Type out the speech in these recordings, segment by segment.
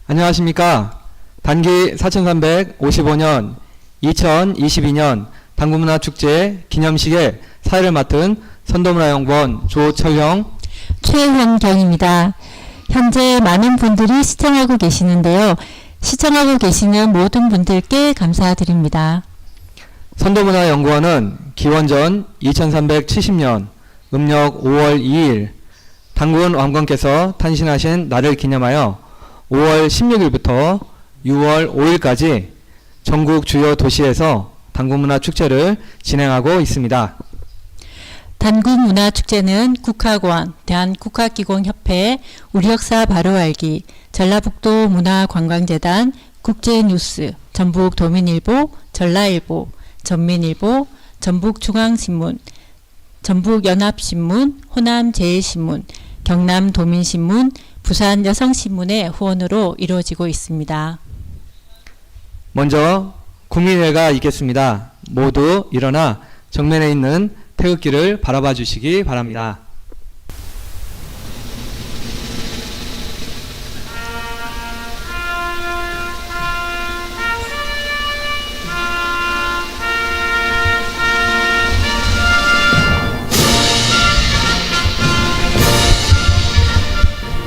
안녕하십니까. 단기 4355년 2022년 당구문화축제 기념식의 사회를 맡은 선도문화연구원 조철형, 최현경입니다. 현재 많은 분들이 시청하고 계시는데요. 시청하고 계시는 모든 분들께 감사드립니다. 선도문화연구원은 기원전 2370년 음력 5월 2일 당군 왕건께서 탄신하신 날을 기념하여 5월 16일부터 6월 5일까지 전국 주요 도시에서 당군문화축제를 진행하고 있습니다. 단군문화축제는 국학원, 대한국학기공협회, 우리역사 바로알기, 전라북도 문화관광재단, 국제뉴스, 전북도민일보, 전라일보, 전민일보, 전북중앙신문, 전북연합신문, 호남제일신문, 경남도민신문, 부산여성신문의 후원으로 이루어지고 있습니다. 먼저 국민회가 있겠습니다. 모두 일어나 정면에 있는 태극기를 바라봐 주시기 바랍니다.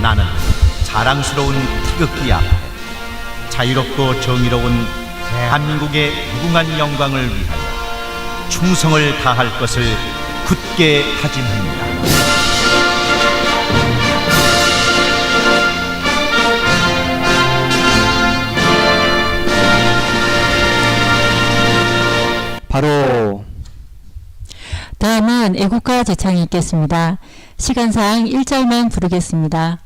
나는 자랑스러운 태극기 앞에 자유롭고 정의로운 대한민국의 무궁한 영광을 위하여 충성을 다할 것을 굳게 다짐합니다. 바로 다음은 애국가 제창이 있겠습니다. 시간상 1절만 부르겠습니다.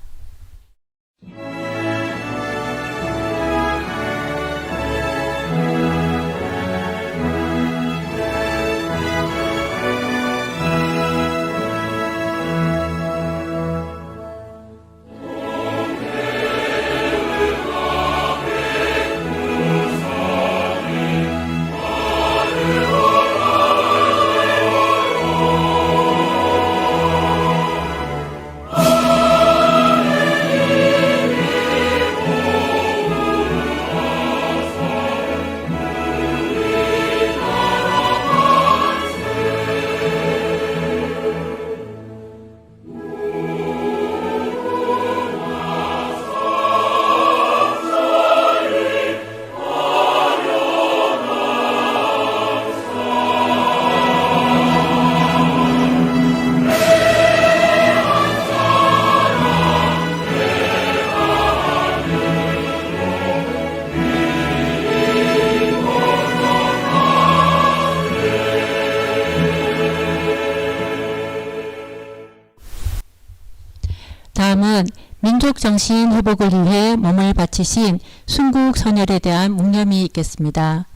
다음은 민족정신 회복을 위해 몸을 바치신 순국 선열에 대한 묵념이 있겠습니다.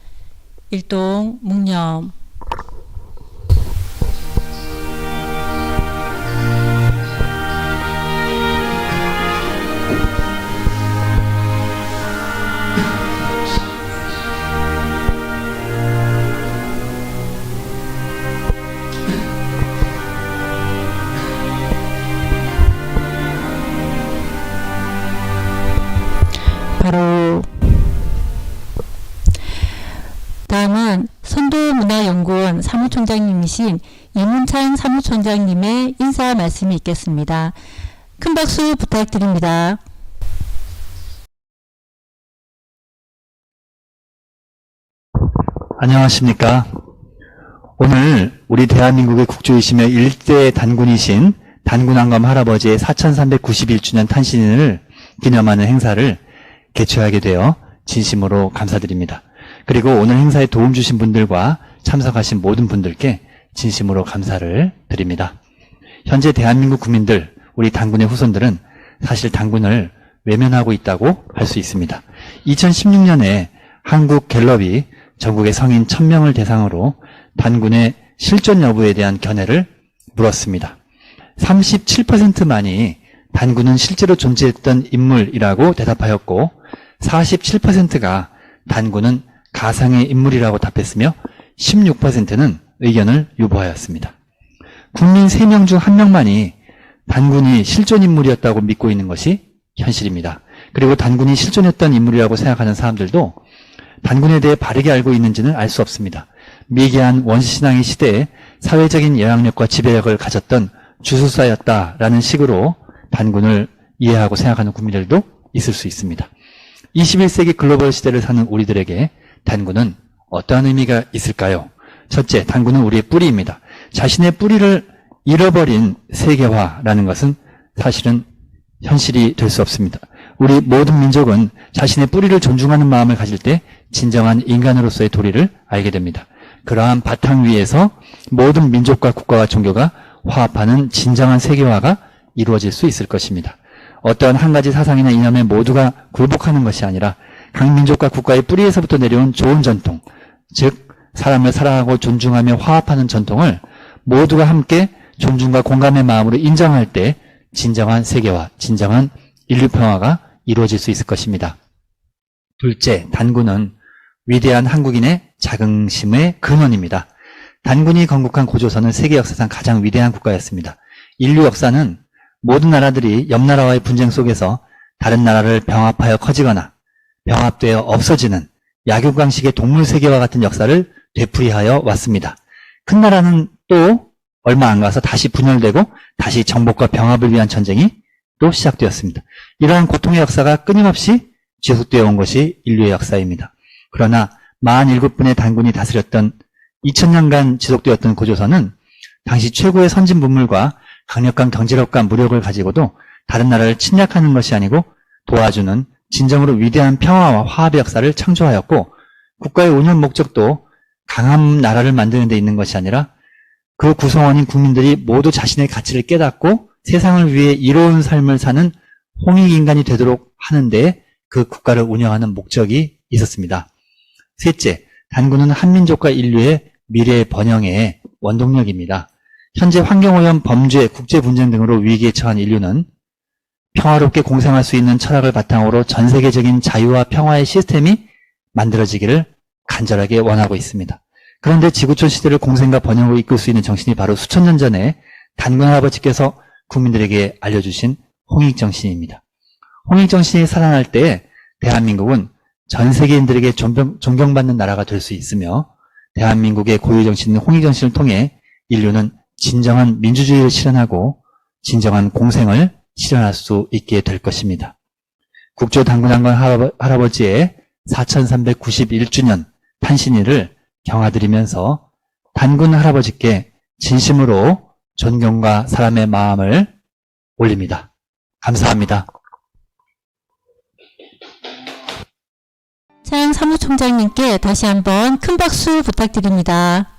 일동 묵념. 바로 다음은 선도문화연구원 사무총장님이신 이문찬 사무총장님의 인사 말씀이 있겠습니다. 큰 박수 부탁드립니다. 안녕하십니까. 오늘 우리 대한민국의 국조이시며 일대 단군이신 단군왕검 할아버지의 4391주년 탄신을 기념하는 행사를 개최하게 되어 진심으로 감사드립니다. 그리고 오늘 행사에 도움 주신 분들과 참석하신 모든 분들께 진심으로 감사를 드립니다. 현재 대한민국 국민들, 우리 단군의 후손들은 사실 단군을 외면하고 있다고 할 수 있습니다. 2016년에 한국갤럽이 전국의 성인 1000명을 대상으로 단군의 실존 여부에 대한 견해를 물었습니다. 37%만이 단군은 실제로 존재했던 인물이라고 대답하였고 47%가 단군은 가상의 인물이라고 답했으며 16%는 의견을 유보하였습니다. 국민 3명 중 1명만이 단군이 실존 인물이었다고 믿고 있는 것이 현실입니다. 그리고 단군이 실존했던 인물이라고 생각하는 사람들도 단군에 대해 바르게 알고 있는지는 알 수 없습니다. 미개한 원시신앙의 시대에 사회적인 영향력과 지배력을 가졌던 주술사였다라는 식으로 단군을 이해하고 생각하는 국민들도 있을 수 있습니다. 21세기 글로벌 시대를 사는 우리들에게 단군은 어떠한 의미가 있을까요? 첫째, 단군은 우리의 뿌리입니다. 자신의 뿌리를 잃어버린 세계화라는 것은 사실은 현실이 될 수 없습니다. 우리 모든 민족은 자신의 뿌리를 존중하는 마음을 가질 때 진정한 인간으로서의 도리를 알게 됩니다. 그러한 바탕 위에서 모든 민족과 국가와 종교가 화합하는 진정한 세계화가 이루어질 수 있을 것입니다. 어떠한 한 가지 사상이나 이념에 모두가 굴복하는 것이 아니라 각 민족과 국가의 뿌리에서부터 내려온 좋은 전통, 즉 사람을 사랑하고 존중하며 화합하는 전통을 모두가 함께 존중과 공감의 마음으로 인정할 때 진정한 세계화, 진정한 인류 평화가 이루어질 수 있을 것입니다. 둘째, 단군은 위대한 한국인의 자긍심의 근원입니다. 단군이 건국한 고조선은 세계 역사상 가장 위대한 국가였습니다. 인류 역사는 모든 나라들이 옆 나라와의 분쟁 속에서 다른 나라를 병합하여 커지거나 병합되어 없어지는 약육강식의 동물 세계와 같은 역사를 되풀이하여 왔습니다. 큰 나라는 또 얼마 안 가서 다시 분열되고 다시 정복과 병합을 위한 전쟁이 또 시작되었습니다. 이러한 고통의 역사가 끊임없이 지속되어 온 것이 인류의 역사입니다. 그러나 47분의 단군이 다스렸던 2000년간 지속되었던 고조선은 당시 최고의 선진 문물과 강력한 경제력과 무력을 가지고도 다른 나라를 침략하는 것이 아니고 도와주는 진정으로 위대한 평화와 화합의 역사를 창조하였고, 국가의 운영 목적도 강한 나라를 만드는 데 있는 것이 아니라 그 구성원인 국민들이 모두 자신의 가치를 깨닫고 세상을 위해 이로운 삶을 사는 홍익인간이 되도록 하는 데 그 국가를 운영하는 목적이 있었습니다. 셋째, 단군은 한민족과 인류의 미래의 번영의 원동력입니다. 현재 환경오염, 범죄, 국제분쟁 등으로 위기에 처한 인류는 평화롭게 공생할 수 있는 철학을 바탕으로 전 세계적인 자유와 평화의 시스템이 만들어지기를 간절하게 원하고 있습니다. 그런데 지구촌 시대를 공생과 번영으로 이끌 수 있는 정신이 바로 수천 년 전에 단군 할아버지께서 국민들에게 알려주신 홍익정신입니다. 홍익정신이 살아날 때 대한민국은 전 세계인들에게 존경받는 나라가 될 수 있으며, 대한민국의 고유정신인 홍익정신을 통해 인류는 진정한 민주주의를 실현하고 진정한 공생을 실현할 수 있게 될 것입니다. 국조 단군한건 할아버지의 4391주년 탄신일을 경아드리면서 단군 할아버지께 진심으로 존경과 사랑의 마음을 올립니다. 감사합니다. 장 사무총장님께 다시 한번 큰 박수 부탁드립니다.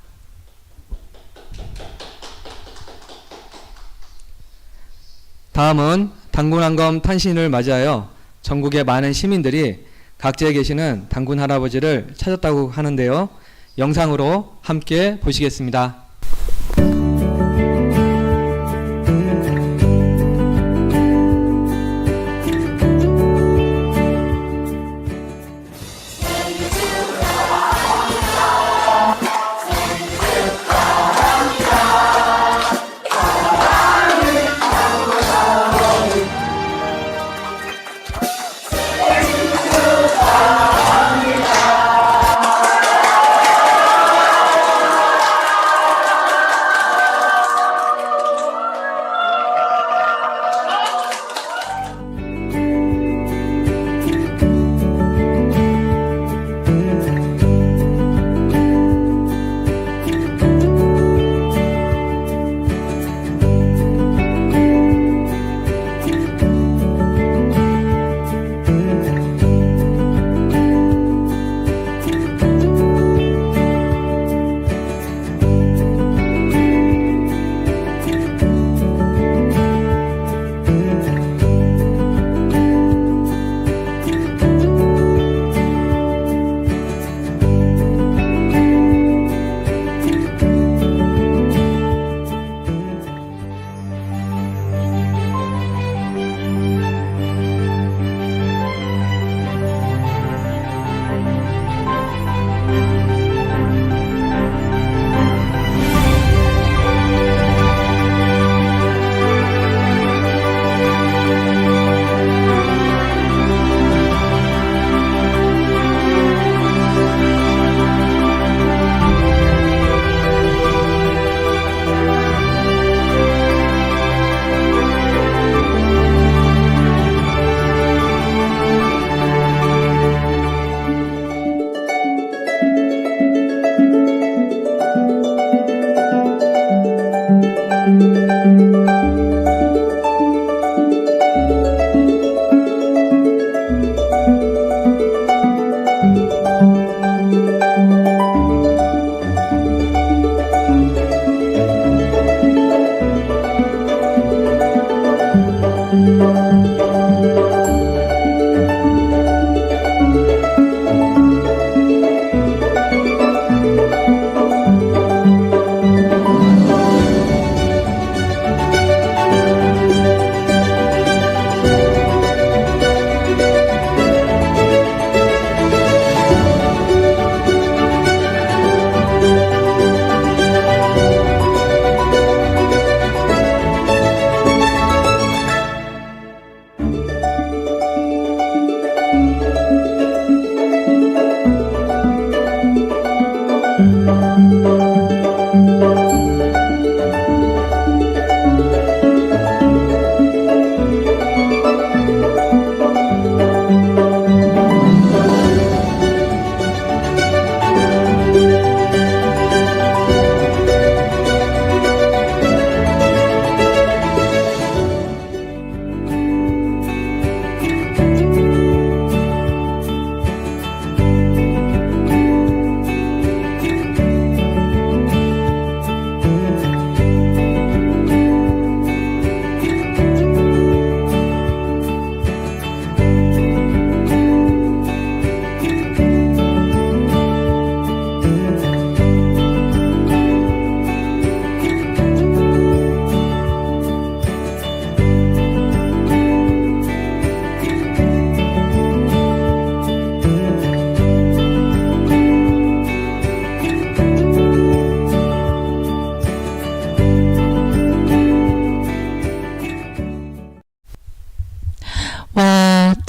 다음은 단군한검 탄신을 맞이하여 전국의 많은 시민들이 각지에 계시는 단군 할아버지를 찾았다고 하는데요. 영상으로 함께 보시겠습니다.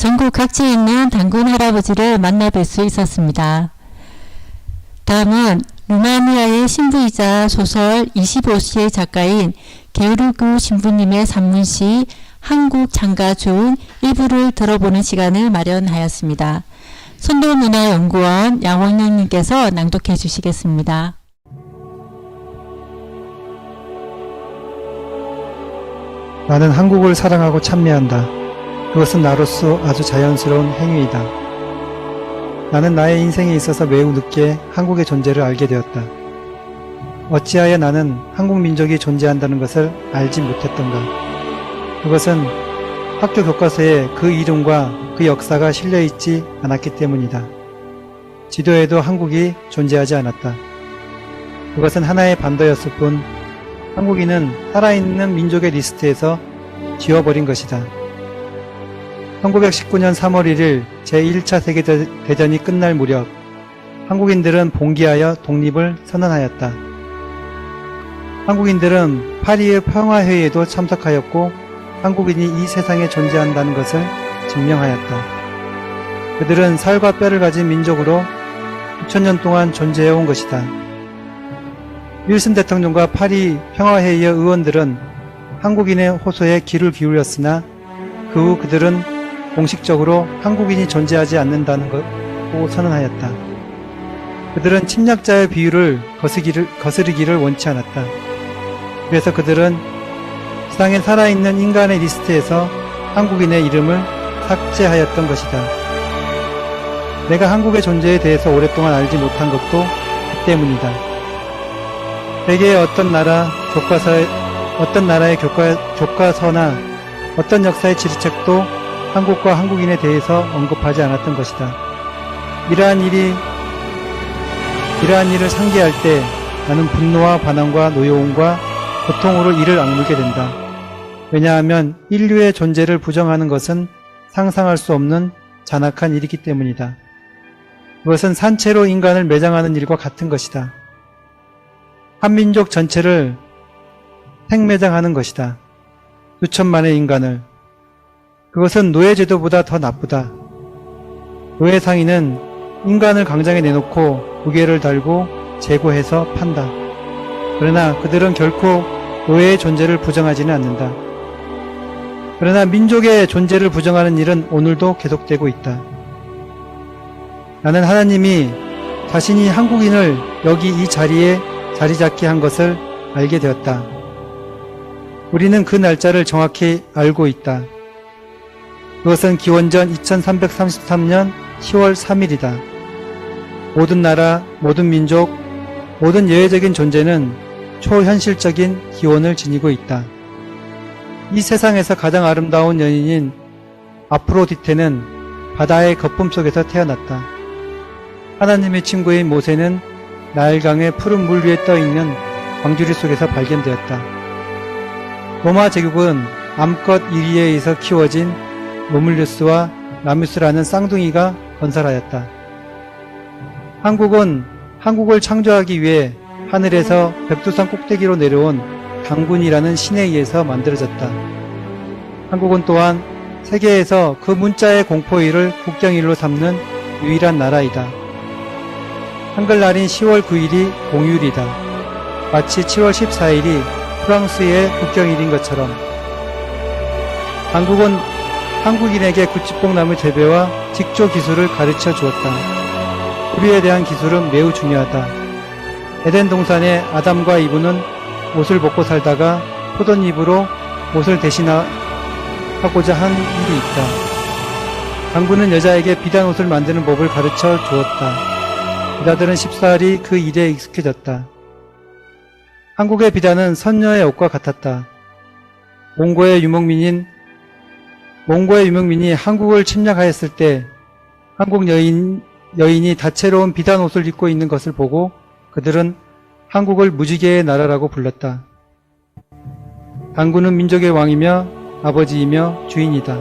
전국 각지에 있는 단군 할아버지를 만나 뵐 수 있었습니다. 다음은 루마니아의 신부이자 소설 25시의 작가인 게오르구 신부님의 산문시 한국 장가 중 일부를 들어보는 시간을 마련하였습니다. 선도문화연구원 양원영님께서 낭독해 주시겠습니다. 나는 한국을 사랑하고 찬미한다. 그것은 나로서 아주 자연스러운 행위이다. 나는 나의 인생에 있어서 매우 늦게 한국의 존재를 알게 되었다. 어찌하여 나는 한국 민족이 존재한다는 것을 알지 못했던가. 그것은 학교 교과서에 그 이름과 그 역사가 실려있지 않았기 때문이다. 지도에도 한국이 존재하지 않았다. 그것은 하나의 반도였을 뿐 한국인은 살아있는 민족의 리스트에서 지워버린 것이다. 1919년 3월 1일 제1차 세계대전이 끝날 무렵 한국인들은 봉기하여 독립을 선언하였다. 한국인들은 파리의 평화회의에도 참석하였고 한국인이 이 세상에 존재한다는 것을 증명하였다. 그들은 살과 뼈를 가진 민족으로 6천년 동안 존재해온 것이다. 윌슨 대통령과 파리 평화회의의 의원들은 한국인의 호소에 귀를 기울였으나 그 후 그들은 공식적으로 한국인이 존재하지 않는다는 것고 선언하였다. 그들은 침략자의 비유를 거스르기를 원치 않았다. 그래서 그들은 세상에 살아있는 인간의 리스트에서 한국인의 이름을 삭제하였던 것이다. 내가 한국의 존재에 대해서 오랫동안 알지 못한 것도 그 때문이다. 세계의 어떤 나라의 교과서나 어떤 역사의 지리책도 한국과 한국인에 대해서 언급하지 않았던 것이다. 이러한 일을 상기할 때 나는 분노와 반항과 노여움과 고통으로 이를 악물게 된다. 왜냐하면 인류의 존재를 부정하는 것은 상상할 수 없는 잔악한 일이기 때문이다. 그것은 산채로 인간을 매장하는 일과 같은 것이다. 한민족 전체를 생매장하는 것이다. 수천만의 인간을. 그것은 노예제도보다 더 나쁘다. 노예상인은 인간을 광장에 내놓고 무게를 달고 재고해서 판다. 그러나 그들은 결코 노예의 존재를 부정하지는 않는다. 그러나 민족의 존재를 부정하는 일은 오늘도 계속되고 있다. 나는 하나님이 자신이 한국인을 여기 이 자리에 자리 잡게 한 것을 알게 되었다. 우리는 그 날짜를 정확히 알고 있다. 그것은 기원전 2333년 10월 3일이다. 모든 나라, 모든 민족, 모든 예외적인 존재는 초현실적인 기원을 지니고 있다. 이 세상에서 가장 아름다운 여인인 아프로디테는 바다의 거품 속에서 태어났다. 하나님의 친구인 모세는 나일강의 푸른 물 위에 떠있는 광주리 속에서 발견되었다. 로마 제국은 암컷 이리에 의해서 키워진 로물루스와 라무스라는 쌍둥이가 건설하였다. 한국은 한국을 창조하기 위해 하늘에서 백두산 꼭대기로 내려온 단군이라는 신에 의해서 만들어졌다. 한국은 또한 세계에서 그 문자의 공포일을 국경일로 삼는 유일한 나라이다. 한글날인 10월 9일이 공휴일이다. 마치 7월 14일이 프랑스의 국경일인 것처럼 한국은 한국인에게 구찌뽕나무 재배와 직조 기술을 가르쳐 주었다. 우리에 대한 기술은 매우 중요하다. 에덴 동산의 아담과 이브는 옷을 벗고 살다가 포도잎으로 옷을 대신하고자 한 일이 있다. 당군은 여자에게 비단 옷을 만드는 법을 가르쳐 주었다. 비다들은 쉽사리 그 일에 익숙해졌다. 한국의 비단은 선녀의 옷과 같았다. 몽고의 유목민이 한국을 침략하였을 때 한국 여인이 다채로운 비단 옷을 입고 있는 것을 보고 그들은 한국을 무지개의 나라라고 불렀다. 당군은 민족의 왕이며 아버지이며 주인이다.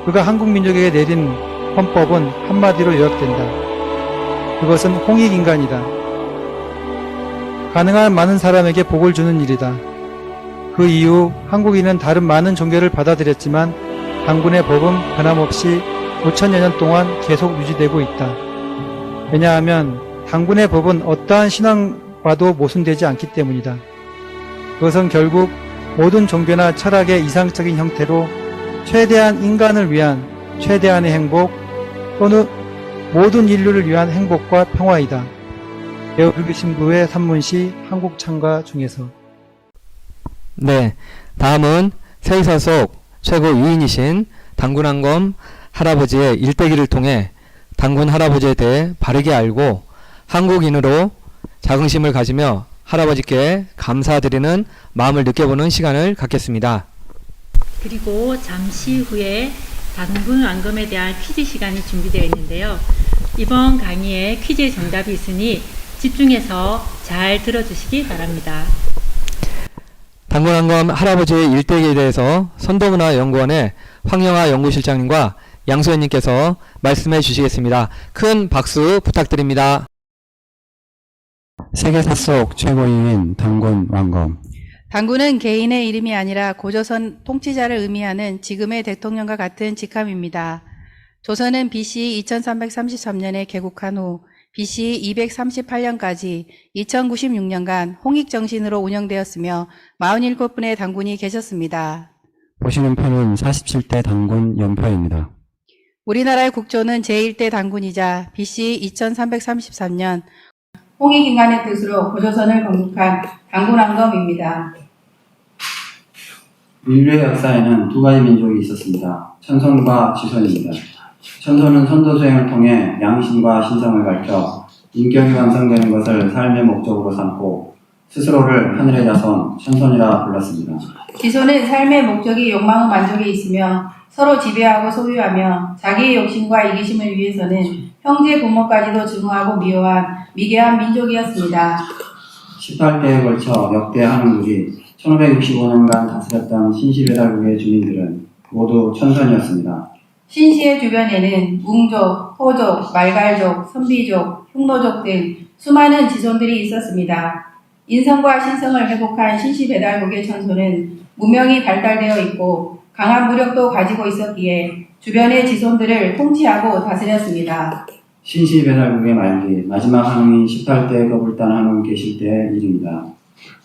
그가 한국 민족에게 내린 헌법은 한마디로 요약된다. 그것은 홍익인간이다. 가능한 많은 사람에게 복을 주는 일이다. 그 이후 한국인은 다른 많은 종교를 받아들였지만 당군의 법은 변함없이 5천여 년 동안 계속 유지되고 있다. 왜냐하면 당군의 법은 어떠한 신앙과도 모순되지 않기 때문이다. 그것은 결국 모든 종교나 철학의 이상적인 형태로 최대한 인간을 위한 최대한의 행복 또는 모든 인류를 위한 행복과 평화이다. 개혁불교 신부의 산문시 한국창가 중에서. 네, 다음은 세의사 속 최고 유인이신 당군한검 할아버지의 일대기를 통해 당군 할아버지에 대해 바르게 알고 한국인으로 자긍심을 가지며 할아버지께 감사드리는 마음을 느껴보는 시간을 갖겠습니다. 그리고 잠시 후에 당군 완검에 대한 퀴즈 시간이 준비되어 있는데요. 이번 강의에 퀴즈의 정답이 있으니 집중해서 잘 들어주시기 바랍니다. 당군한검 할아버지의 일대기에 대해서 선도문화연구원의 황영하 연구실장님과 양소연님께서 말씀해 주시겠습니다. 큰 박수 부탁드립니다. 세계사 속 최고위인 당군 완검. 당군은 개인의 이름이 아니라 고조선 통치자를 의미하는 지금의 대통령과 같은 직함입니다. 조선은 BC 2333년에 개국한 후 BC 238년까지 2096년간 홍익정신으로 운영되었으며 47분의 당군이 계셨습니다. 보시는 표는 47대 당군 연표입니다. 우리나라의 국조는 제1대 당군이자 BC 2333년 홍익인간의 뜻으로 고조선을 건국한 당군왕검입니다. 인류의 역사에는 두 가지 민족이 있었습니다. 천선과 지선입니다. 천선은 선도 수행을 통해 양심과 신성을 밝혀 인격이 완성되는 것을 삶의 목적으로 삼고 스스로를 하늘의 자손, 천선이라 불렀습니다. 지손은 삶의 목적이 욕망의 만족에 있으며 서로 지배하고 소유하며 자기의 욕심과 이기심을 위해서는 형제 부모까지도 증오하고 미워한 미개한 민족이었습니다. 18대에 걸쳐 역대 한웅국이 1565년간 다스렸던 신시배달국의 주민들은 모두 천선이었습니다. 신시의 주변에는 웅족, 호족, 말갈족, 선비족, 흉노족 등 수많은 지손들이 있었습니다. 인성과 신성을 회복한 신시배달국의 천손은 문명이 발달되어 있고 강한 무력도 가지고 있었기에 주변의 지손들을 통치하고 다스렸습니다. 신시배달국의 말기 마지막 한웅인 18대 거불단 한웅 계실 때의 일입니다.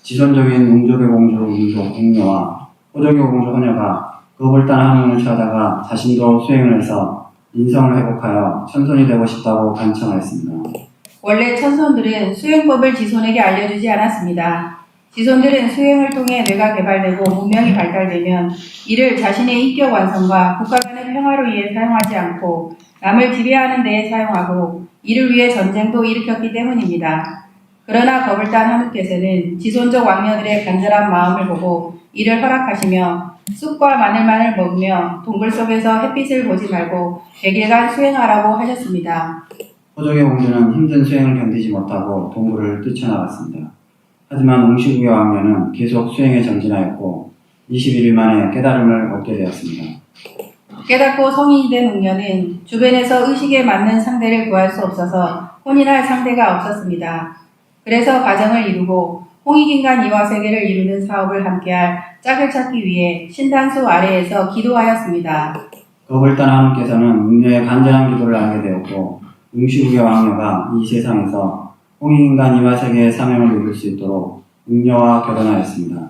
지선적인 웅족의 공주 웅족 웅녀와 호족의 공주 호녀가 거불단 한웅을 찾아가 자신도 수행을 해서 인성을 회복하여 천손이 되고 싶다고 간청하였습니다. 원래 천손들은 수행법을 지손에게 알려주지 않았습니다. 지손들은 수행을 통해 뇌가 개발되고 문명이 발달되면 이를 자신의 인격 완성과 국가 간의 평화를 위해 사용하지 않고 남을 지배하는 데에 사용하고 이를 위해 전쟁도 일으켰기 때문입니다. 그러나 거불단 한우께서는 지손족 왕녀들의 간절한 마음을 보고 이를 허락하시며 쑥과 마늘만을 먹으며 동굴 속에서 햇빛을 보지 말고 100일간 수행하라고 하셨습니다. 호족의 공주는 힘든 수행을 견디지 못하고 동굴을 뛰쳐나갔습니다. 하지만 웅시국의 왕녀는 계속 수행에 전진하였고 21일 만에 깨달음을 얻게 되었습니다. 깨닫고 성인이 된 웅녀는 주변에서 의식에 맞는 상대를 구할 수 없어서 혼인할 상대가 없었습니다. 그래서 가정을 이루고 홍익인간 이화세계를 이루는 사업을 함께할 짝을 찾기 위해 신단수 아래에서 기도하였습니다. 거불단 한우께서는 웅녀의 간절한 기도를 알게 되었고 웅시국의 왕녀가 이 세상에서 홍익인간 이화세계의 사명을 이룰 수 있도록 웅녀와 결혼하였습니다.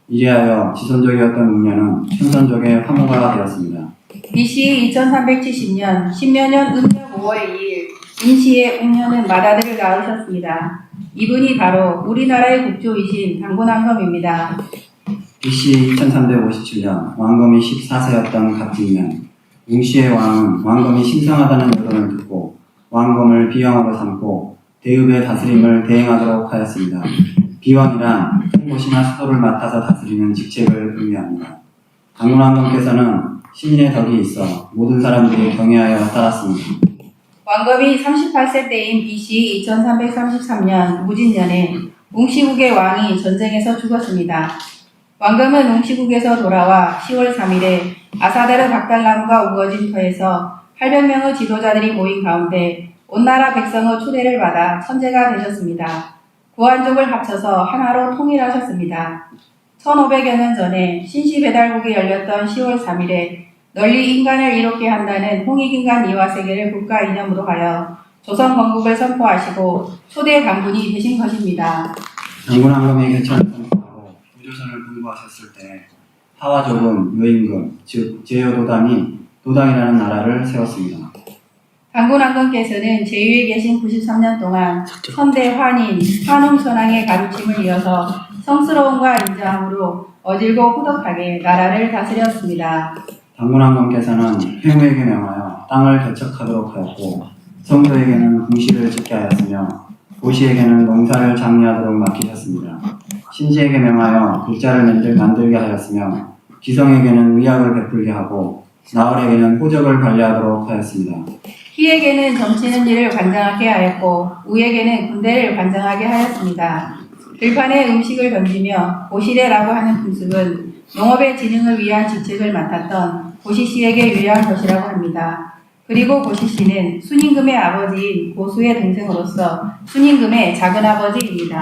이리하여 지손족이었던 웅녀는 천선족의 화모가 되었습니다. BC 2370년 신묘년 음력 5월 2일 인시의 웅녀는 맏아들을 낳으셨습니다. 이분이 바로 우리나라의 국조이신 당군왕검입니다. BC 2357년 왕검이 14세였던 갑진년 웅시의 왕은 왕검이 신성하다는 여론을 듣고 왕검을 비왕으로 삼고 대읍의 다스림을 대행하도록 하였습니다. 비왕이란 큰 곳이나 수도를 맡아서 다스리는 직책을 의미합니다. 당군왕검께서는 시민의 덕이 있어 모든 사람들이 경외하여 따랐습니다. 왕검이 38세 때인 BC 2333년 무진년에 웅시국의 왕이 전쟁에서 죽었습니다. 왕검은 웅시국에서 돌아와 10월 3일에 아사다르 박달나무가 우거진 터에서 800명의 지도자들이 모인 가운데 온 나라 백성의 추대를 받아 천재가 되셨습니다. 구한족을 합쳐서 하나로 통일하셨습니다. 1500여 년 전에 신시배달국이 열렸던 10월 3일에 널리 인간을 이롭게 한다는 홍익인간 이화세계를 국가 이념으로 하여 조선 건국을 선포하시고 초대 당군이 되신 것입니다. 당군 황금의 개천을 선포하고 구조선을 분부하셨을 때 하와족은 요임금, 즉 제여도당이 도당이라는 나라를 세웠습니다. 당군 황금께서는 제위에 계신 93년 동안 선대 환인, 환웅 선왕의 가르침을 이어서 성스러움과 인자함으로 어질고 후덕하게 나라를 다스렸습니다. 당군 황금께서는 행우에게 명하여 땅을 개척하도록 하였고 성도에게는 궁시를 짓게 하였으며 고시에게는 농사를 장려하도록 맡기셨습니다. 신지에게 명하여 글자를 만들게 하였으며 기성에게는 의학을 베풀게 하고 나흘에게는 호적을 관리하도록 하였습니다. 희에게는 점치는 일을 관장하게 하였고 우에게는 군대를 관장하게 하였습니다. 들판에 음식을 던지며 고시대라고 하는 풍습은 농업의 진흥을 위한 직책을 맡았던 고시씨에게 유리한 것이라고 합니다. 그리고 고시씨는 순임금의 아버지인 고수의 동생으로서 순임금의 작은아버지입니다.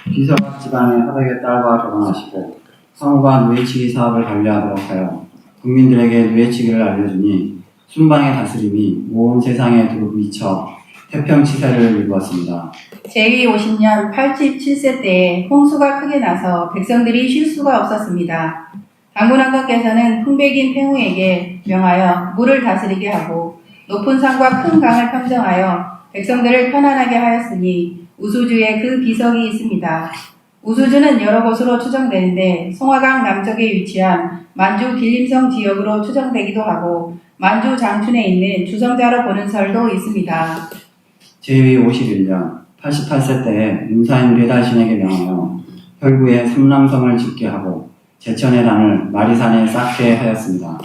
비서각 집안의 하백의 딸과 결혼하시고 성우가 누에치기 사업을 관리하도록 하여 국민들에게 누에치기를 알려주니 순방의 다스림이 온 세상에 두루 미쳐 태평치세를 이루었습니다. 제위 50년 87세 때에 홍수가 크게 나서 백성들이 쉴 수가 없었습니다. 당군 황금께서는 풍백인 팽우에게 명하여 물을 다스리게 하고 높은 산과 큰 강을 평정하여 백성들을 편안하게 하였으니 우수주에 그 비석이 있습니다. 우수주는 여러 곳으로 추정되는데 송화강 남쪽에 위치한 만주 길림성 지역으로 추정되기도 하고 만주 장춘에 있는 주성자로 보는 설도 있습니다. 제위 51년 88세 때에 문사인 뇌달신에게 명하여 혈구에 삼남성을 짓게 하고 제천의 단을 마리산에 쌓게 하였습니다.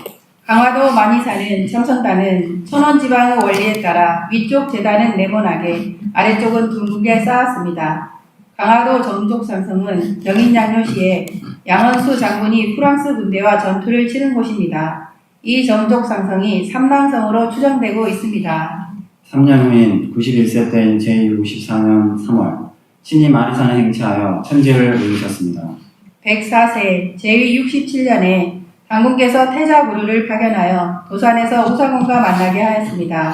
강화도 만이사는 청천단은 천원지방의 원리에 따라 위쪽 재단은 네모나게 아래쪽은 둥글게 쌓았습니다. 강화도 정족산성은 영인양요시에 양원수 장군이 프랑스 군대와 전투를 치른 곳입니다. 이 정족산성이 삼남성으로 추정되고 있습니다. 3년 후인 91세 때인 제64년 3월 신이 마리산에 행차하여 천지를 올리셨습니다. 104세 제위 67년에 당군께서 태자구루를 파견하여 도산에서 우사공과 만나게 하였습니다.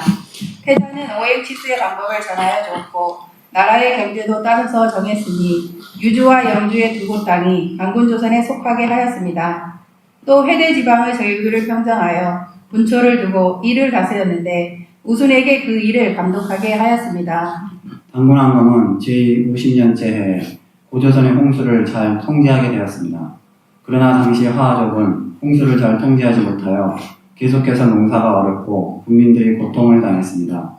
태자는 오행치수의 방법을 전하여 주었고 나라의 경제도 따져서 정했으니 유주와 영주의 두 곳 땅이 당군조선에 속하게 하였습니다. 또 회대지방의 저유를 평정하여 군초를 두고 이를 다스렸는데 우순에게 그 일을 감독하게 하였습니다. 당군 황금은 제50년째 해에 고조선의 홍수를 잘 통제하게 되었습니다. 그러나 당시 하하족은 홍수를 잘 통제하지 못하여 계속해서 농사가 어렵고 국민들이 고통을 당했습니다.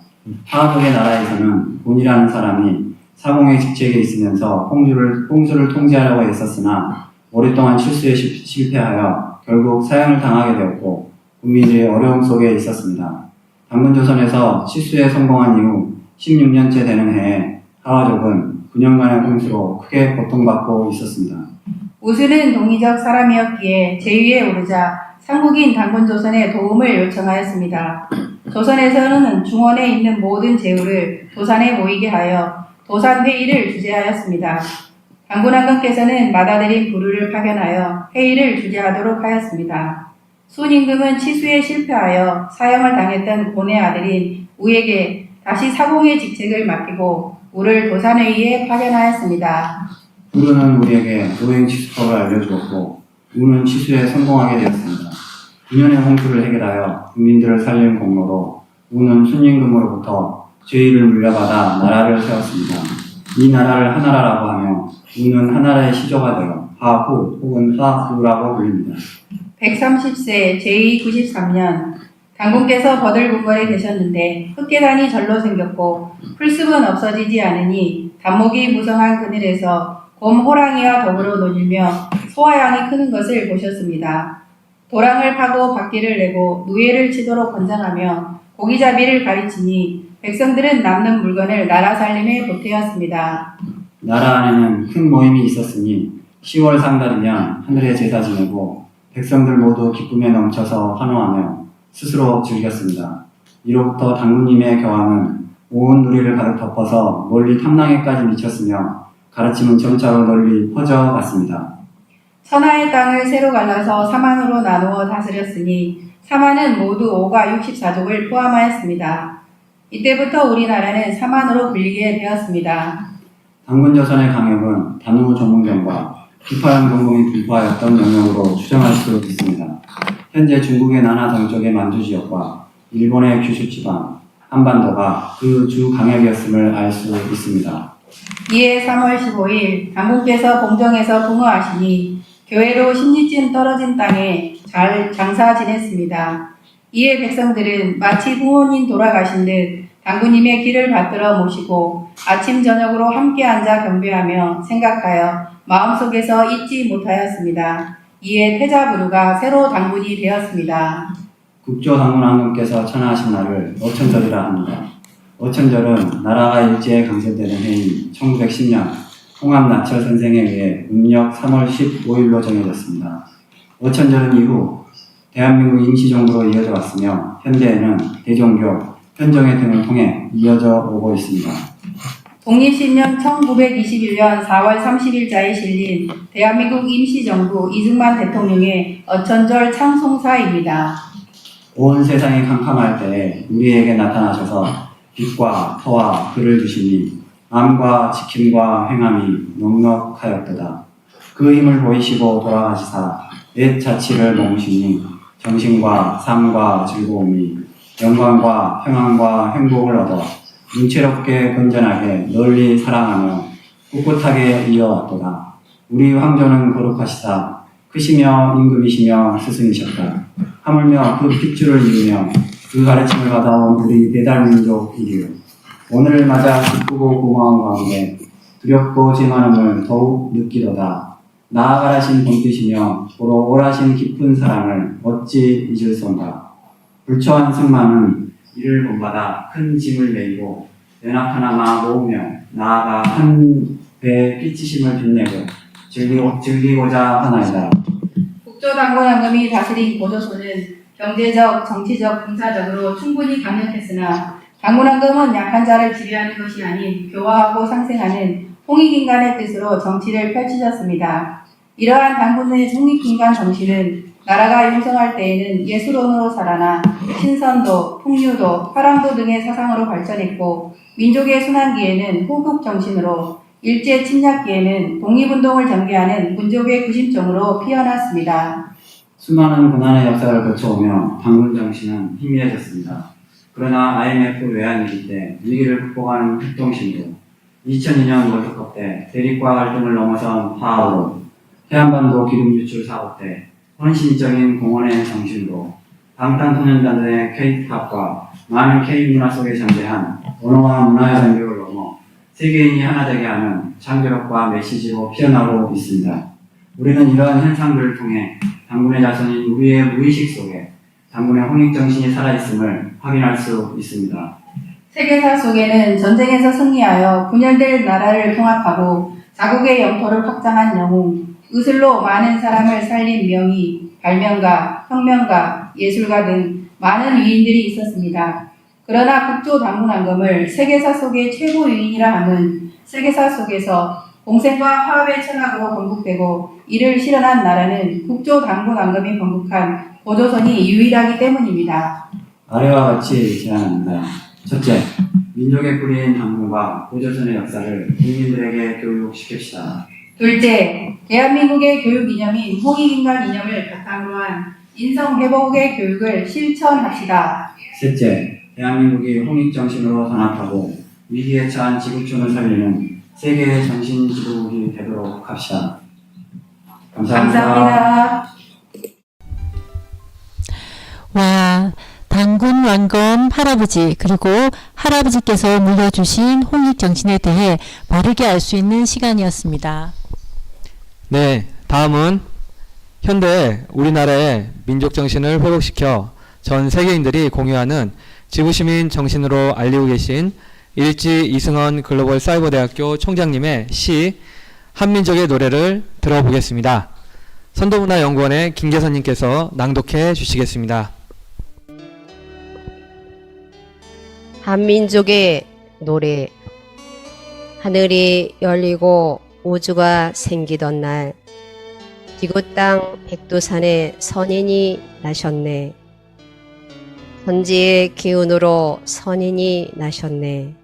하하족의 나라에서는 본이라는 사람이 사공의 직책에 있으면서 홍수를 통제하려고 애썼으나 오랫동안 실수에 실패하여 결국 사형을 당하게 되었고 국민들이 어려움 속에 있었습니다. 당군조선에서 실수에 성공한 이후 16년째 되는 해에 하하족은 9년간의 홍수로 크게 고통받고 있었습니다. 우수는 동의적 사람이었기에 제위에 오르자 상국인 당군조선에 도움을 요청하였습니다. 조선에서는 중원에 있는 모든 제후를 도산에 모이게 하여 도산회의를 주재하였습니다. 당군 황금께서는 맏아들인 부르를 파견하여 회의를 주재하도록 하였습니다. 순임금은 치수에 실패하여 사형을 당했던 고뇌 아들인 우에게 다시 사공의 직책을 맡기고 우를 도산회의에 파견하였습니다. 부르는 우리에게 오행치수법을 알려주었고 우는 치수에 성공하게 되었습니다. 9년의 홍수를 해결하여 국민들을 살린 공로로 우는 순임금으로부터 죄의를 물려받아 나라를 세웠습니다. 이 나라를 하나라라고 하며 우는 하나라의 시조가 되어 하후 혹은 하후라고 불립니다. 130세 제2 93년 당군께서 버들궁궐에 계셨는데 흑계단이 절로 생겼고 풀숲은 없어지지 않으니 단목이 무성한 그늘에서 곰 호랑이와 더불어 놀며 소화양이 크는 것을 보셨습니다. 도랑을 파고 바퀴를 내고 누에를 치도록 권장하며 고기잡이를 가르치니 백성들은 남는 물건을 나라 살림에 보태었습니다. 나라 안에는 큰 모임이 있었으니 10월 상달이면 하늘에 제사 지내고 백성들 모두 기쁨에 넘쳐서 환호하며 스스로 즐겼습니다. 이로부터 당군님의 교황은 온 누리를 가득 덮어서 멀리 탐낭에까지 미쳤으며 가르침은 점차로 널리 퍼져갔습니다. 천하의 땅을 세로 갈라서 사만으로 나누어 다스렸으니 사만은 모두 5가 64족을 포함하였습니다. 이때부터 우리나라는 사만으로 불리게 되었습니다. 당군조선의 강역은 단우 조문경과 비파현 공공이 분포하였던 영역으로 추정할 수 있습니다. 현재 중국의 나나 동쪽의 만주 지역과 일본의 규슈 지방, 한반도가 그 주 강역이었음을 알 수 있습니다. 이에 3월 15일 당군께서 공정에서 공허하시니 교회로 10리쯤 떨어진 땅에 잘 장사 지냈습니다. 이에 백성들은 마치 부모님 돌아가신 듯 당군님의 길을 받들어 모시고 아침 저녁으로 함께 앉아 경배하며 생각하여 마음속에서 잊지 못하였습니다. 이에 태자부루가 새로 당군이 되었습니다. 국조당군 황금께서 천하하신 날을 어천절이라 합니다. 어천절은 나라가 일제에 강제되는 해인 1910년 홍합나철 선생에 의해 음력 3월 15일로 정해졌습니다. 어천절은 이후 대한민국 임시정부로 이어져 왔으며 현대에는 대종교, 현정회 등을 통해 이어져 오고 있습니다. 독립신년 1921년 4월 30일자에 실린 대한민국 임시정부 이승만 대통령의 어천절 찬송사입니다. 온 세상이 캄캄할 때에 우리에게 나타나셔서 빛과 터와 글을 주시니 암과 지킴과 행함이 넉넉하였도다. 그 힘을 보이시고 돌아가시사 옛 자치를 머무시니 정신과 삶과 즐거움이 영광과 평안과 행복을 얻어 윤채롭게 건전하게 널리 사랑하며 꿋꿋하게 이어왔도다. 우리 황조는 거룩하시사 크시며 임금이시며 스승이셨다. 하물며 그 핏줄을 이루며 그 가르침을 받아온 우리 배달민족이리요. 오늘을 맞아 기쁘고 고마운 가운데 두렵고 죄만음을 더욱 느끼도다. 나아가라신 본뜻이며 보러 오라신 깊은 사랑을 어찌 잊을 손가. 불처한 승마는 이를 본받아 큰 짐을 메이고 연합 하나마 모으며 나아가 한 배의 끼치심을 빛내고 즐기고자 하나이다. 국조당군 황금이 다스린 고조선은 경제적, 정치적, 군사적으로 충분히 강력했으나 당군 황금은 약한 자를 지배하는 것이 아닌 교화하고 상생하는 홍익인간의 뜻으로 정치를 펼치셨습니다. 이러한 당군의 홍익인간 정신은 나라가 융성할 때에는 예술원으로 살아나 신선도, 풍류도, 화랑도 등의 사상으로 발전했고 민족의 순환기에는 호국 정신으로 일제 침략기에는 독립운동을 전개하는 민족의 구심점으로 피어났습니다. 수많은 고난의 역사를 거쳐오며 당군 정신은 희미해졌습니다. 그러나 IMF 외환위기 때 위기를 극복하는 협동심으로 2002년 월드컵 때 대립과 갈등을 넘어선 파워로 해안반도 기름 유출 사고 때 헌신적인 공헌의 정신으로 방탄소년단의 K-팝과 많은 K-문화 속에 존재한 언어와 문화의 장벽을 넘어 세계인이 하나 되게 하는 창조력과 메시지로 피어나고 있습니다. 우리는 이러한 현상들을 통해 당군의 자손인 우리의 무의식 속에 당군의 홍익정신이 살아있음을 확인할 수 있습니다. 세계사 속에는 전쟁에서 승리하여 분열될 나라를 통합하고 자국의 영토를 확장한 영웅, 의술로 많은 사람을 살린 명의, 발명가, 혁명가, 예술가 등 많은 위인들이 있었습니다. 그러나 국조 당군 황금을 세계사 속의 최고 위인이라 함은 세계사 속에서 공생과 화합의 철학으로 건국되고 이를 실현한 나라는 국조 당군 황금이 건국한 고조선이 유일하기 때문입니다. 아래와 같이 제안합니다. 첫째, 민족의 뿌리인 당군과 고조선의 역사를 국민들에게 교육시킵시다. 둘째, 대한민국의 교육 이념인 홍익인간 이념을 바탕으로 한 인성회복의 교육을 실천합시다. 셋째, 대한민국이 홍익정신으로 단합하고 위기에 처한 지구촌을 살리는 세계의 정신지도국이 되도록 합시다. 감사합니다. 와, 당군 왕검 할아버지 그리고 할아버지께서 물려주신 홍익정신에 대해 바르게 알 수 있는 시간이었습니다. 네, 다음은 현대 우리나라의 민족 정신을 회복시켜 전 세계인들이 공유하는 지구시민 정신으로 알리고 계신 일지 이승헌 글로벌 사이버대학교 총장님의 시 한민족의 노래를 들어보겠습니다. 선도문화연구원의 김계선님께서 낭독해 주시겠습니다. 한민족의 노래. 하늘이 열리고 우주가 생기던 날 지구 땅 백두산에 선인이 나셨네. 천지의 기운으로 선인이 나셨네.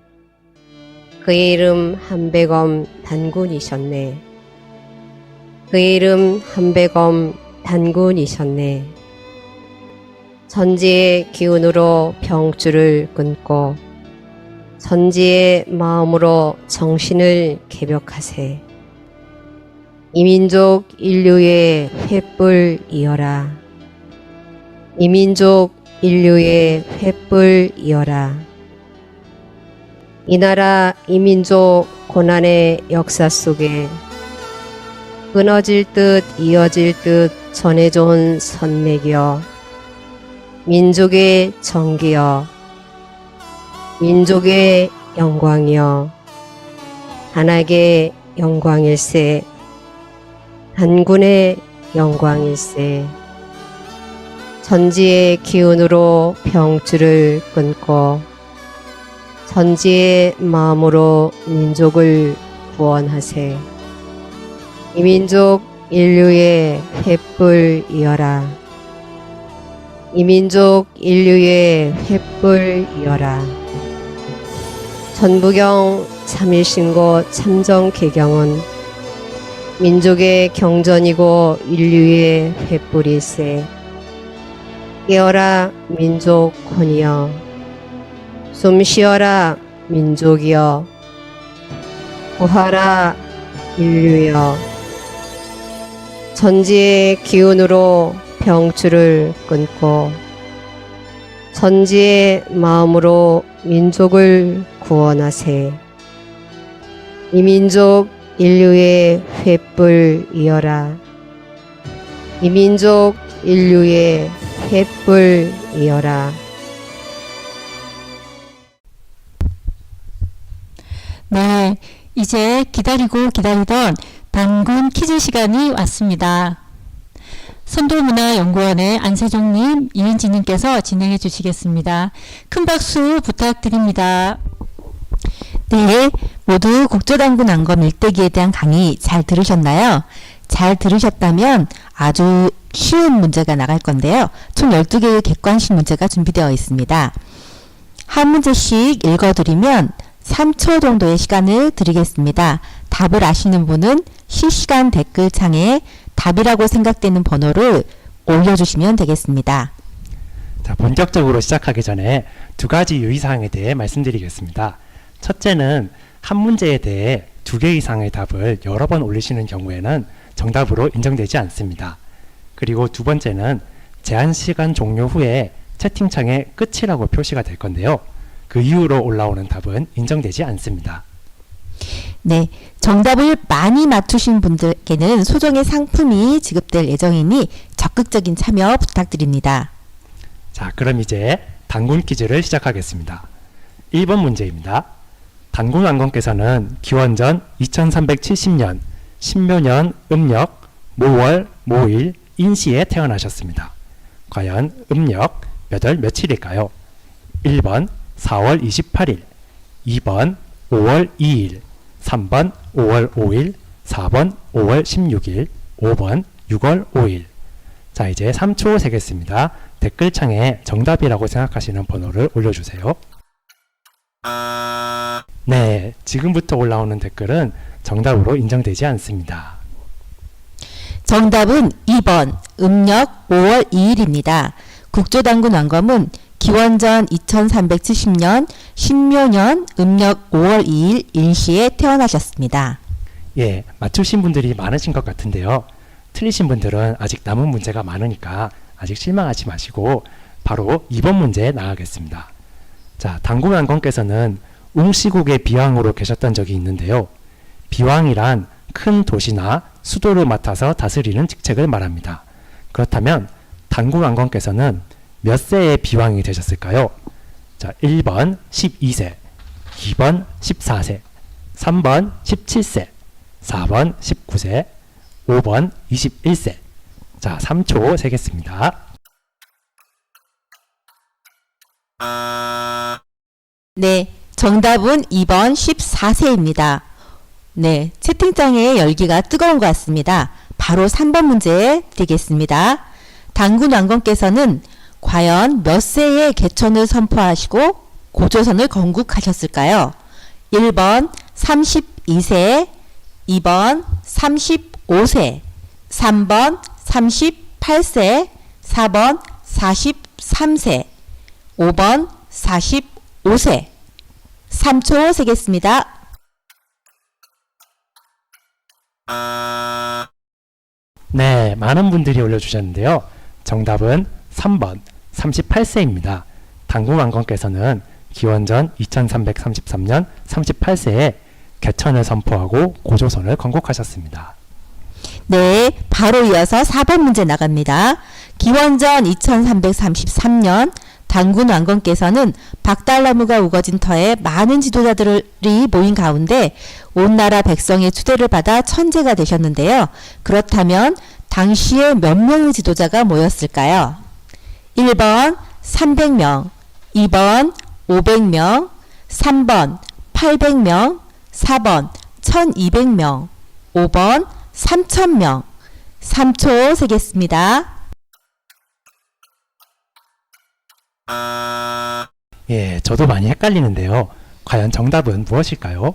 그의 이름 한백엄 단군이셨네. 그의 이름 한백엄 단군이셨네. 천지의 기운으로 병줄을 끊고 천지의 마음으로 정신을 개벽하세. 이민족 인류의 횃불 이어라. 이민족 인류의 횃불 이어라. 이 나라 이민족 고난의 역사 속에 끊어질 듯 이어질 듯 전해져온 선맥이여, 민족의 정기여, 민족의 영광이여, 단학의 영광일세, 단군의 영광일세. 천지의 기운으로 병줄을 끊고 천지의 마음으로 민족을 구원하세. 이민족 인류의 횃불 이어라. 이민족 인류의 횃불 이어라. 전부경 3.1신고 참정개경은 민족의 경전이고 인류의 횃불일세. 깨어라 민족혼이여, 숨쉬어라 민족이여, 구하라 인류여. 천지의 기운으로 병줄을 끊고 천지의 마음으로 민족을 구원하세. 이민족 인류의 횃불 이어라. 이민족 인류의 횃불 이어라. 네, 이제 기다리고 기다리던 단군 퀴즈 시간이 왔습니다. 선도문화연구원의 안세종님, 이은지님께서 진행해 주시겠습니다. 큰 박수 부탁드립니다. 네, 모두 국조단군 안검 일대기에 대한 강의 잘 들으셨나요? 잘 들으셨다면 아주 쉬운 문제가 나갈 건데요. 총 12개의 객관식 문제가 준비되어 있습니다. 한 문제씩 읽어드리면 3초 정도의 시간을 드리겠습니다. 답을 아시는 분은 실시간 댓글창에 답이라고 생각되는 번호를 올려주시면 되겠습니다. 자, 본격적으로 시작하기 전에 두 가지 유의사항에 대해 말씀드리겠습니다. 첫째는 한 문제에 대해 2개 이상의 답을 여러 번 올리시는 경우에는 정답으로 인정되지 않습니다. 그리고 두 번째는 제한 시간 종료 후에 채팅창에 끝이라고 표시가 될 건데요. 그 이후로 올라오는 답은 인정되지 않습니다. 네, 정답을 많이 맞추신 분들께는 소정의 상품이 지급될 예정이니 적극적인 참여 부탁드립니다. 자, 그럼 이제 단군 퀴즈를 시작하겠습니다. 1번 문제입니다. 단군 왕건께서는 기원전 2370년 신묘년 음력 모월 모일 인시에 태어나셨습니다. 과연 음력 몇 월 며칠일까요? 1번 4월 28일, 2번 5월 2일, 3번 5월 5일, 4번 5월 16일, 5번 6월 5일. 자, 이제 3초 세겠습니다. 댓글창에 정답이라고 생각하시는 번호를 올려주세요. 네, 지금부터 올라오는 댓글은 정답으로 인정되지 않습니다. 정답은 2번 음력 5월 2일입니다. 국조단군 왕검은 기원전 2370년 신묘년 음력 5월 2일 인시에 태어나셨습니다. 예, 맞추신 분들이 많으신 것 같은데요. 틀리신 분들은 아직 남은 문제가 많으니까 아직 실망하지 마시고 바로 2번 문제에 나가겠습니다. 자, 단군 왕건께서는 웅시국의 비왕으로 계셨던 적이 있는데요. 비왕이란 큰 도시나 수도를 맡아서 다스리는 직책을 말합니다. 그렇다면 단군 왕건께서는 몇 세의 비왕이 되셨을까요? 자, 1번 12세, 2번 14세, 3번 17세, 4번 19세, 5번 21세. 자, 3초 세겠습니다. 네, 정답은 2번 14세입니다. 네, 채팅창의 열기가 뜨거운 것 같습니다. 바로 3번 문제 드리겠습니다. 단군 왕건께서는 과연 몇 세에 개천을 선포하시고 고조선을 건국하셨을까요? 1번 32세, 2번 35세, 3번 38세, 4번 43세, 5번 45세. 3초 세겠습니다. 네, 많은 분들이 올려주셨는데요. 정답은 3번 38세입니다. 당궁왕건께서는 기원전 2333년 38세에 개천을 선포하고 고조선을 건국하셨습니다. 네, 바로 이어서 4번 문제 나갑니다. 기원전 2333년 단군 왕건께서는 박달나무가 우거진 터에 많은 지도자들이 모인 가운데 온 나라 백성의 추대를 받아 천재가 되셨는데요. 그렇다면 당시에 몇 명의 지도자가 모였을까요? 1번 300명, 2번 500명, 3번 800명, 4번 1200명, 5번 3000명. 3초 세겠습니다. 예, 저도 많이 헷갈리는데요. 과연 정답은 무엇일까요?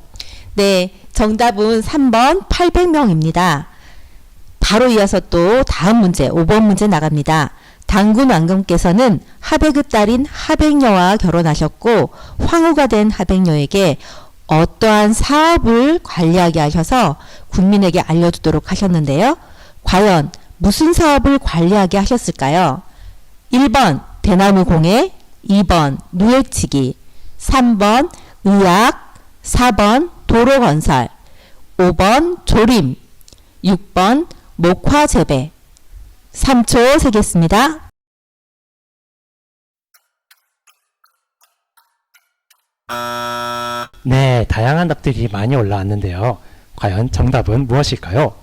네, 정답은 3번 800명입니다. 바로 이어서 또 다음 문제, 5번 문제 나갑니다. 당군 왕건께서는 하백의 딸인 하백녀와 결혼하셨고 황후가 된 하백녀에게 어떠한 사업을 관리하게 하셔서 국민에게 알려주도록 하셨는데요. 과연 무슨 사업을 관리하게 하셨을까요? 1번 대나무 공예, 2번 누에치기, 3번 의학, 4번 도로 건설, 5번 조림, 6번 목화 재배. 3초 세겠습니다. 네, 다양한 답들이 많이 올라왔는데요. 과연 정답은 무엇일까요?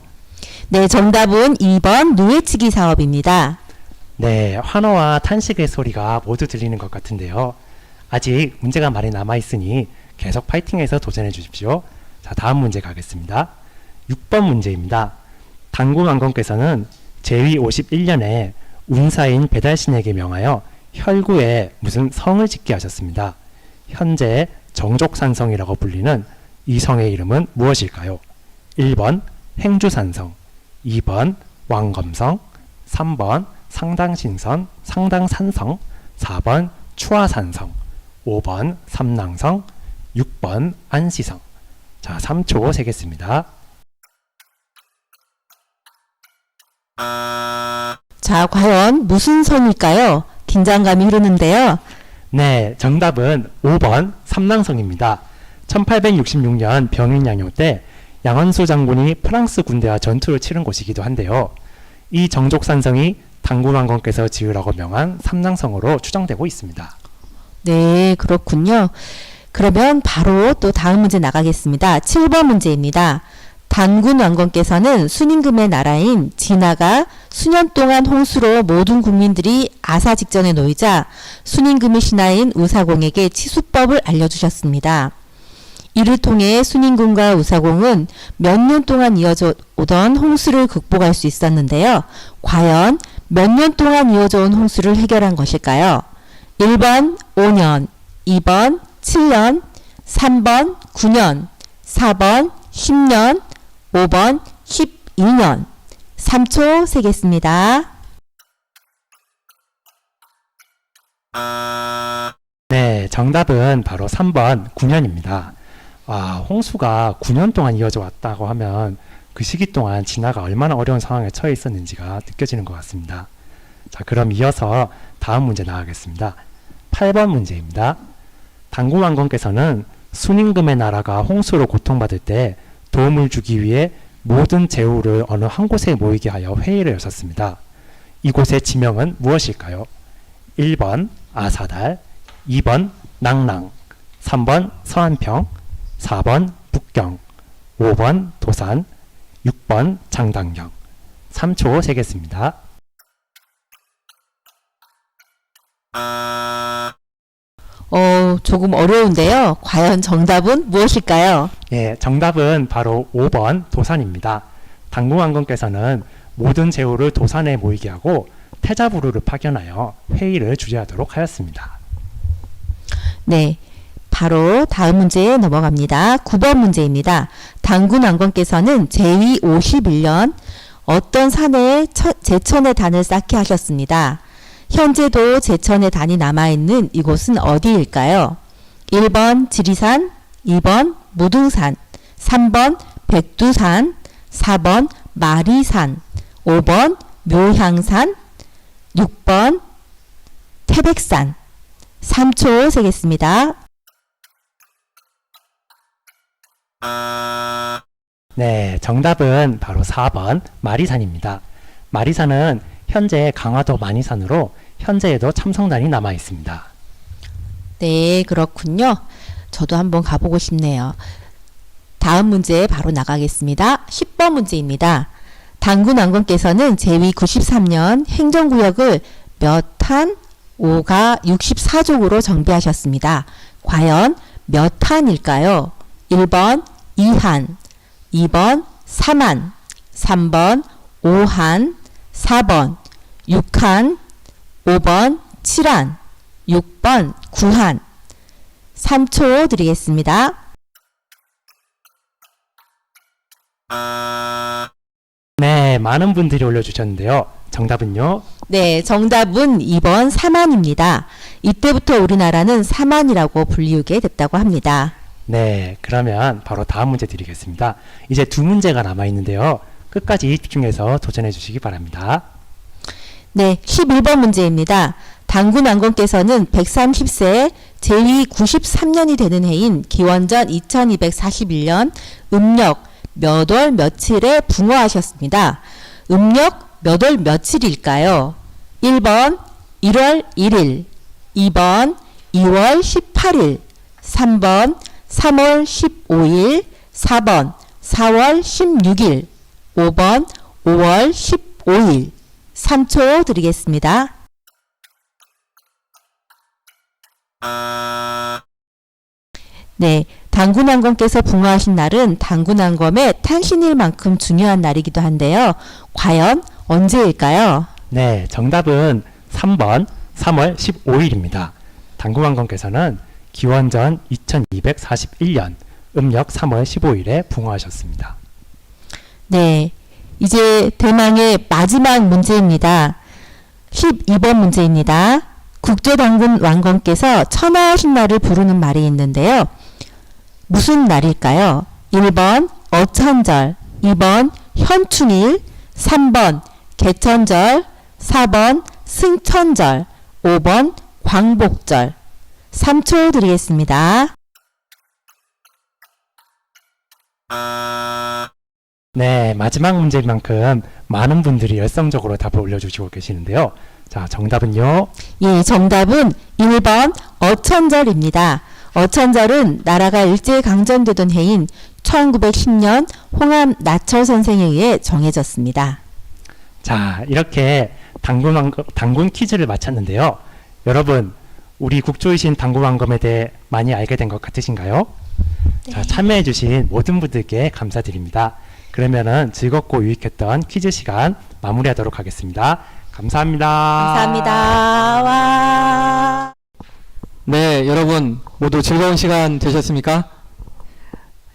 네, 정답은 2번 누에치기 사업입니다. 네, 환호와 탄식의 소리가 모두 들리는 것 같은데요. 아직 문제가 많이 남아있으니 계속 파이팅해서 도전해 주십시오. 자, 다음 문제 가겠습니다. 6번 문제입니다. 당군 왕건께서는 제위 51년에 운사인 배달신에게 명하여 혈구에 무슨 성을 짓게 하셨습니다. 현재 정족산성이라고 불리는 이 성의 이름은 무엇일까요? 1번 행주산성, 2번 왕검성, 3번 상당신선, 상당산성, 4번 추화산성, 5번 삼낭성, 6번 안시성. 자, 3초 세겠습니다. 자, 과연 무슨 성일까요? 긴장감이 흐르는데요. 네, 정답은 5번 삼낭성입니다. 1866년 병인양요 때 양원수 장군이 프랑스 군대와 전투를 치른 곳이기도 한데요. 이 정족산성이 당군왕건께서 지으라고 명한 삼낭성으로 추정되고 있습니다. 네, 그렇군요. 그러면 바로 또 다음 문제 나가겠습니다. 7번 문제입니다. 단군 왕건께서는 순임금의 나라인 진화가 수년 동안 홍수로 모든 국민들이 아사 직전에 놓이자 순임금의 신하인 우사공에게 치수법을 알려주셨습니다. 이를 통해 순임금과 우사공은 몇 년 동안 이어져 오던 홍수를 극복할 수 있었는데요. 과연 몇 년 동안 이어져 온 홍수를 해결한 것일까요? 1번 5년, 2번 7년, 3번 9년, 4번 10년, 5번 12년. 3초 세겠습니다. 네, 정답은 바로 3번 9년입니다. 홍수가 9년 동안 이어져 왔다고 하면 그 시기 동안 진화가 얼마나 어려운 상황에 처해 있었는지가 느껴지는 것 같습니다. 자, 그럼 이어서 다음 문제 나가겠습니다. 8번 문제입니다. 당군왕건께서는 순임금의 나라가 홍수로 고통받을 때 도움을 주기 위해 모든 제후를 어느 한 곳에 모이게 하여 회의를 여셨습니다. 이곳의 지명은 무엇일까요? 1번 아사달, 2번 낭랑, 3번 서안평, 4번 북경, 5번 도산, 6번 장당경. 3초 세겠습니다. 조금 어려운데요. 과연 정답은 무엇일까요? 예, 정답은 바로 5번 도산입니다. 당군왕건께서는 모든 제후를 도산에 모이게 하고 태자부루를 파견하여 회의를 주재하도록 하였습니다. 네, 바로 다음 문제에 넘어갑니다. 9번 문제입니다. 당군 왕건께서는 제위 51년 어떤 산에 제천의 단을 쌓게 하셨습니다. 현재도 제천의 단이 남아있는 이곳은 어디일까요? 1번 지리산, 2번 무등산, 3번 백두산, 4번 마리산, 5번 묘향산, 6번 태백산. 3초 세겠습니다. 네, 정답은 바로 4번 마리산입니다. 마리산은 현재 강화도 마니산으로 현재에도 참성단이 남아 있습니다. 네, 그렇군요. 저도 한번 가보고 싶네요. 다음 문제 바로 나가겠습니다. 10번 문제입니다. 당군 왕건께서는 제위 93년 행정구역을 몇 한? 5가 64족으로 정비하셨습니다. 과연 몇 한일까요? 1번 2한, 2번 3한, 3번 5한, 4번 6한, 5번 7한, 6번 9한. 3초 드리겠습니다. 네, 많은 분들이 올려주셨는데요. 정답은요? 네, 정답은 2번 3한입니다. 이때부터 우리나라는 3한이라고 불리우게 됐다고 합니다. 네, 그러면 바로 다음 문제 드리겠습니다. 이제 두 문제가 남아있는데요. 끝까지 집중해서 도전해 주시기 바랍니다. 네, 11번 문제입니다. 당군 왕건께서는 130세 제위 93년이 되는 해인 기원전 2241년 음력 몇 월 며칠에 붕어하셨습니다. 음력 몇 월 며칠일까요? 1번 1월 1일, 2번 2월 18일, 3번 3월 15일, 4번 4월 16일, 5번 5월 15일. 3초 드리겠습니다. 네, 당군 왕건께서 붕어하신 날은 당군 왕검의 탄신일만큼 중요한 날이기도 한데요. 과연 언제일까요? 네, 정답은 3번 3월 15일입니다. 당군 왕건께서는 기원전 2241년 음력 3월 15일에 붕어하셨습니다. 네, 이제 대망의 마지막 문제입니다. 12번 문제입니다. 국조당군 왕건께서 천하하신 날을 부르는 말이 있는데요. 무슨 날일까요? 1번 어천절, 2번 현충일, 3번 개천절, 4번 승천절, 5번 광복절. 3초 드리겠습니다. 네, 마지막 문제인 만큼 많은 분들이 열성적으로 답을 올려주시고 계시는데요. 자, 정답은요? 예, 정답은 1번 어천절입니다. 어천절은 나라가 일제강점되던 해인 1910년 홍암 나철 선생에 의해 정해졌습니다. 자, 이렇게 당군 퀴즈를 마쳤는데요. 여러분, 우리 국조이신 당군 왕검에 대해 많이 알게 된 것 같으신가요? 네. 자, 참여해주신 모든 분들께 감사드립니다. 그러면은 즐겁고 유익했던 퀴즈 시간 마무리하도록 하겠습니다. 감사합니다. 감사합니다. 와. 네, 여러분 모두 즐거운 시간 되셨습니까?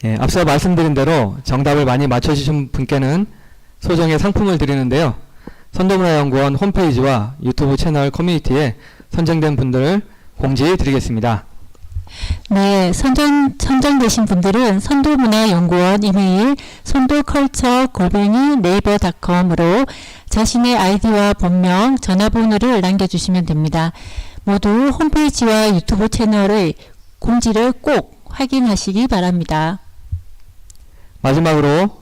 예, 앞서 말씀드린 대로 정답을 많이 맞춰주신 분께는 소정의 상품을 드리는데요. 선도문화연구원 홈페이지와 유튜브 채널 커뮤니티에 선정된 분들을 공지 드리겠습니다. 네, 선정되신 분들은 선도문화연구원 이메일 선도컬처@naver.com으로 자신의 아이디와 본명, 전화번호를 남겨주시면 됩니다. 모두 홈페이지와 유튜브 채널의 공지를 꼭 확인하시기 바랍니다. 마지막으로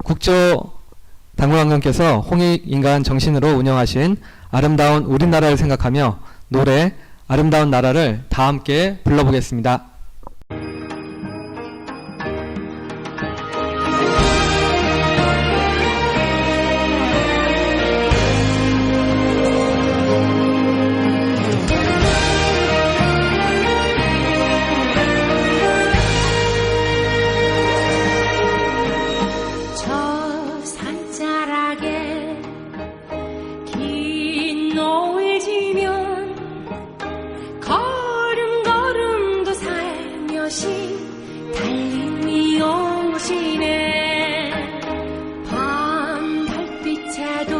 국조 당군왕건께서 홍익인간 정신으로 운영하신 아름다운 우리나라를 생각하며 노래 아름다운 나라를 다 함께 불러보겠습니다. 저 산자락에 긴 것이 달림이 오시네. 밤 달빛에도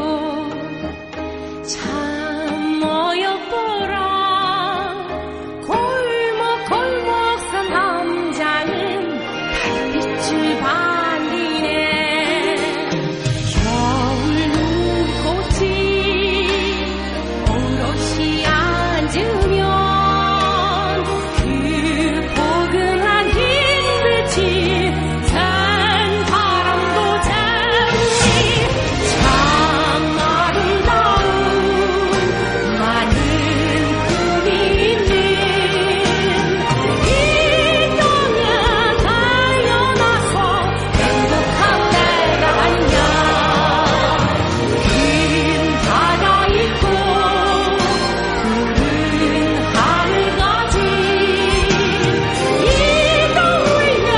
참 어여보라. 골목골목 남자는 달빛을 반기네. 겨울 눈꽃이 오롯이 앉으면 그 포근한 흰빛이 산 바람도 잡니. 참 아름다운 많은 꿈이 있는 이 땅에 달려나서 행복한 때가 아니냐. 긴 바다 있고 푸른 하늘 가진 이 땅 위에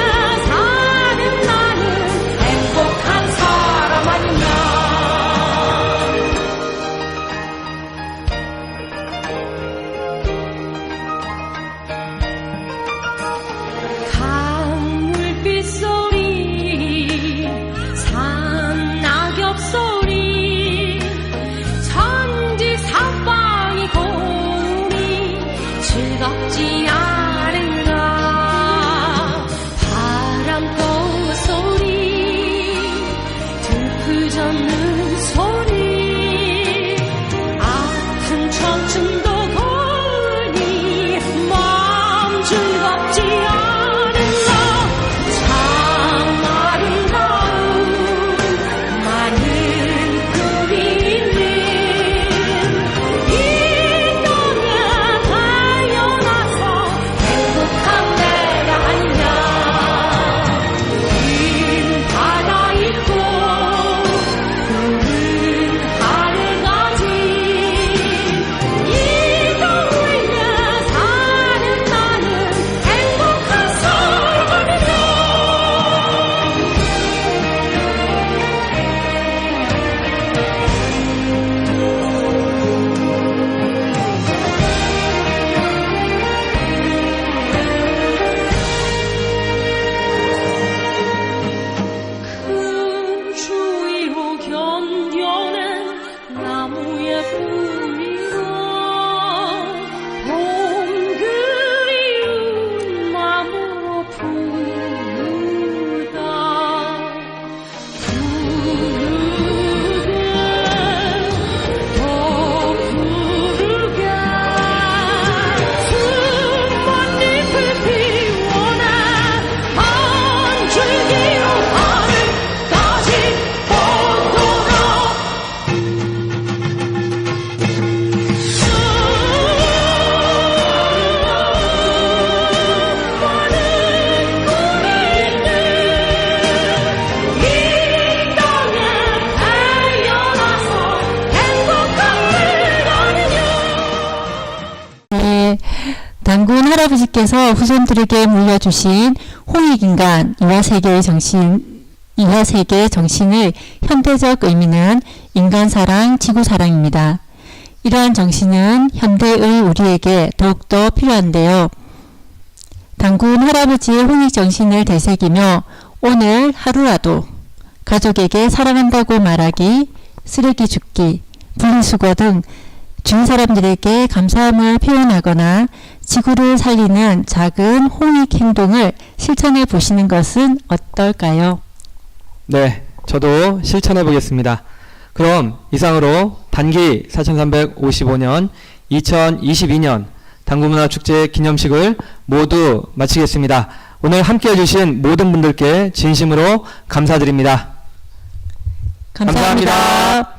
사는 나는 행복한 사람 아니냐. 강물빛 소리, 산낙엽 소리, 천지 사방이 고운이 즐겁지 않은가. 바람꽃 소리, 들풀 젓는 소리, 아픈 청춘도 고우니 마음 즐겁지 않은가. 참 아름다운 많은 꿈이 있는 이 땅에 달려나서 행복한 때가 아니냐. 긴 바다 있고 푸른 하늘 가진 이 땅 위에 사는 나는 행복한 사람 아니냐. 큰 추위로 견뎌낸 나무의 뿌리가 봄 그리운 마음으로 부르다. 부르게 더 부르게 수만 잎을 피워내 한 줄기로 하늘까지 뻗어가. 많은 꿈이 있는 이 땅에 태어나서 행복한 일 아니냐. 네, 단군 할아버지께서 후손들에게 물려주신 홍익인간 이화세계의 정신을 현대적 의미는 인간사랑, 지구사랑입니다. 이러한 정신은 현대의 우리에게 더욱더 필요한데요. 단군 할아버지의 홍익정신을 되새기며 오늘 하루라도 가족에게 사랑한다고 말하기, 쓰레기 줍기, 분리수거 등 주위 사람들에게 감사함을 표현하거나 지구를 살리는 작은 홍익 행동을 실천해 보시는 것은 어떨까요? 네, 저도 실천해 보겠습니다. 그럼 이상으로 단기 4355년 2022년 당구문화축제 기념식을 모두 마치겠습니다. 오늘 함께 해주신 모든 분들께 진심으로 감사드립니다. 감사합니다.